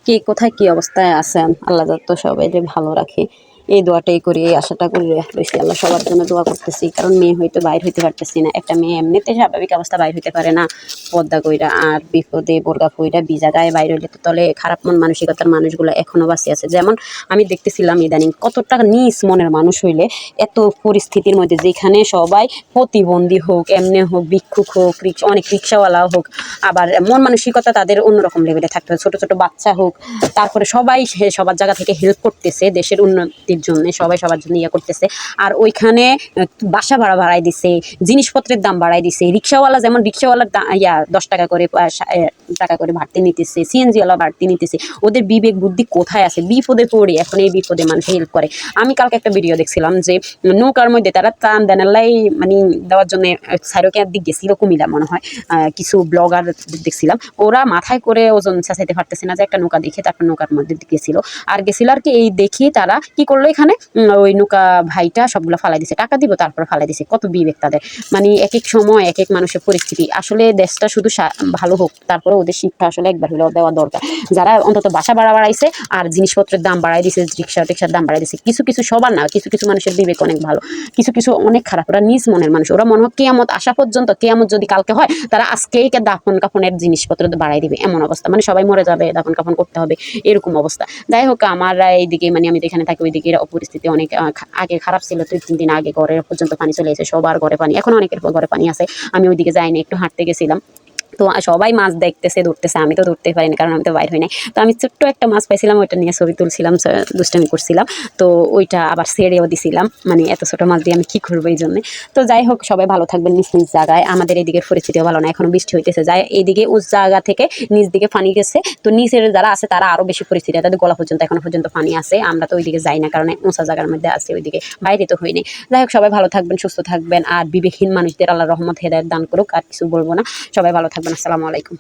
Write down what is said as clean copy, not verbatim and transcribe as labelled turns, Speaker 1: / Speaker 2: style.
Speaker 1: কে কোথায় কি অবস্থায় আছেন, আল্লাহ যত সবাইকে ভালো রাখে এই দোয়াটাই করি, এই আশাটা করি রয়েছি। আল্লাহ সবার জন্য দোয়া করতেছি, কারণ মেয়ে হয়তো বাইর হইতে পারতেছি না। একটা মেয়ে এমনিতে স্বাভাবিক অবস্থা বাইর হইতে পারে না, পদ্মা কইরা আর বিপদে বোরকা কইরা ভিজা গায়ে বাইর হইলে তো তলে খারাপ মন মানসিকতার মানুষগুলো এখনো বাঁচিয়ে আছে। যেমন আমি দেখতেছিলাম ইদানিং কতটা নিচ মনের মানুষ হইলে এত পরিস্থিতির মধ্যে, যেখানে সবাই প্রতিবন্ধী হোক, এমনি হোক, ভিক্ষুক হোক, অনেক রিক্সাওয়ালা হোক, আবার মন মানসিকতা তাদের অন্যরকম লেভেলে থাকতে হবে। ছোট ছোট বাচ্চা হোক, তারপরে সবাই সবার জায়গা থেকে হেল্প করতেছে দেশের উন্নতির জন্য, সবাই সবার জন্য ইয়ে করতেছে। আর ওইখানে বাসা ভাড়া বাড়াই দিছে, জিনিসপত্রের দাম বাড়াই দিছে। রিক্সাওয়ালা যেমন রিক্সাওয়ালার 10 টাকা করে টাকা করে ভাড়তি নিতেছে, সিএনজিওয়ালা ভাড়তি নিতেছে। ওদের বিবেক বুদ্ধি কোথায় আছে? বিপদে পড়ে এখন এই বিপদে মানুষ হেল্প করে। আমি কালকে একটা ভিডিও দেখছিলাম যে নৌকার মধ্যে তারা ত্রাণ দেনালাই মানে দেওয়ার জন্য সাইরোকের দিক গেছিল, কুমিল্লা মনে হয়। কিছু ব্লগার দেখছিলাম, ওরা মাথায় করে ওজন চেঁচাইতে পারতেছে না, যে একটা নৌকা দেখে তারপর নৌকার মধ্যে গেছিল। আর কি এই দেখি তারা কি করলো, এখানে ওই নৌকা ভাইটা সবগুলো ফালাই দিছে, টাকা দিব তারপর ফালাই দিছে। কত বিবেক তাদের! মানে এক এক সময় এক এক মানুষের পরিস্থিতি। আসলে দেশটা শুধু ভালো হোক, তারপরে ওদের শিক্ষা আসলে একবার হলেও দেওয়া দরকার। যারা অন্তত বাসা ভাড়া বাড়াইছে আর জিনিসপত্রের দাম বাড়াই দিছে, রিক্সার দাম বাড়াই দিছে, কিছু কিছু সবার না, কিছু কিছু মানুষের বিবেক অনেক ভালো, কিছু কিছু অনেক খারাপ। ওরা নিজ মনের মানুষ। ওরা মনে হয় কেয়ামত আসা পর্যন্ত, কেয়ামত যদি কালকে হয়, তারা আজকেই দাফন কাফনের জিনিসপত্র বাড়াই দিবে, এমন অবস্থা। মানে সবাই মরে যাবে, দাফন কাফন করতে হবে, এরকম অবস্থা। যাই হোক, আমার এইদিকে মানে আমি যেখানে থাকি ওইদিকে পরিস্থিতি অনেক আগে খারাপ ছিল। 2-3 দিন আগে ঘরে পর্যন্ত পানি চলে এসে, সবার ঘরে পানি, এখন অনেকের ঘরে পানি আছে। আমি ওইদিকে যাইনি, একটু হাঁটতে গেছিলাম। তো সবাই মাছ দেখতেছে, ধরতেছে, আমি তো ধরতে পারিনি, কারণ আমি তো বাইর হই নাই। তো আমি ছোট্ট একটা মাছ পাইছিলাম, ওইটা নিয়ে ছবি তুলছিলাম, দুষ্টামি করছিলাম। তো ওইটা আবার ছেড়েও দিছিলাম, মানে এত ছোট মাছ দিয়ে আমি কী করবো এই জন্যে। তো যাই হোক, সবাই ভালো থাকবেন নিজ নিজ জায়গায়। আমাদের এদিকের পরিস্থিতিও ভালো না, এখনো বৃষ্টি হইতেছে। যাই এইদিকে উঁচ জায়গা থেকে নিচ দিকে পানি গেছে, তো নিচের যারা আছে তারা আরও বেশি পরিস্থিতি, তাদের গলা পর্যন্ত এখনো পর্যন্ত পানি আছে। আমরা তো ওইদিকে যাই না, কারণ উঁচা জায়গার মধ্যে আছে, ওইদিকে বাইরে তো হয়নি। যাই হোক, সবাই ভালো থাকবেন, সুস্থ থাকবেন, আর বিবেকহীন মানুষদের আল্লাহ রহমত হেদায়েত দান করুক। আর কিছু বলবো না, সবাই ভালো থাকবেন। আসসালামু আলাইকুম।